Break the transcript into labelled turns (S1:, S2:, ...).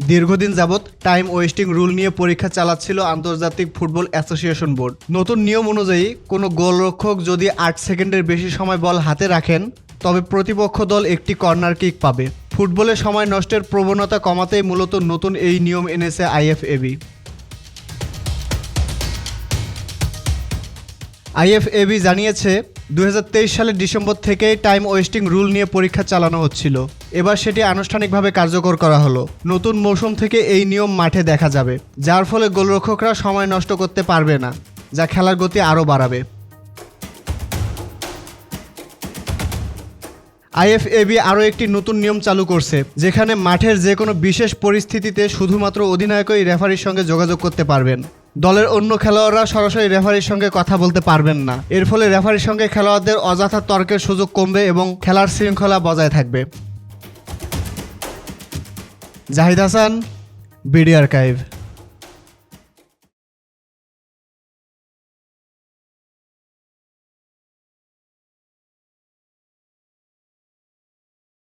S1: দীর্ঘদিন যাবৎ time wasting rule নিয়ে পরীক্ষা চালাচ্ছিল আন্তর্জাতিক ফুটবল অ্যাসোসিয়েশন বোর্ড। নতুন নিয়ম অনুযায়ী কোনো গোলরক্ষক যদি 8 সেকেন্ডের বেশি সময় বল হাতে রাখেন তবে প্রতিপক্ষ দল একটি কর্নার কিক পাবে। ফুটবলে সময় নষ্টের প্রবণতা কমাতেই মূলত নতুন এই নিয়ম এনেছে আইএফএবি। আইএফএবি জানিয়েছে 2023 সালের ডিসেম্বর থেকেই টাইম ওয়েস্টিং রুল নিয়ে পরীক্ষা চালানো হচ্ছিল। এবার সেটি আনুষ্ঠানিকভাবে কার্যকর করা হলো। নতুন মৌসুম থেকে এই নিয়ম মাঠে দেখা যাবে, যার ফলে গোলরক্ষকরা সময় নষ্ট করতে পারবে না, যা খেলার গতি আরও বাড়াবে। আইএফএবি আরও একটি নতুন নিয়ম চালু করছে, যেখানে মাঠের যে কোনো বিশেষ পরিস্থিতিতে শুধুমাত্র অধিনায়কই রেফারির সঙ্গে যোগাযোগ করতে পারবেন। দলের অন্য খেলোয়াড়রা সরাসরি রেফারির সঙ্গে কথা বলতে পারবেন না। এর ফলে রেফারির সঙ্গে খেলোয়াড়দের অযথা তর্কের সুযোগ কমবে এবং খেলার শৃঙ্খলা বজায় থাকবে। Zahid Hasan, BD archive.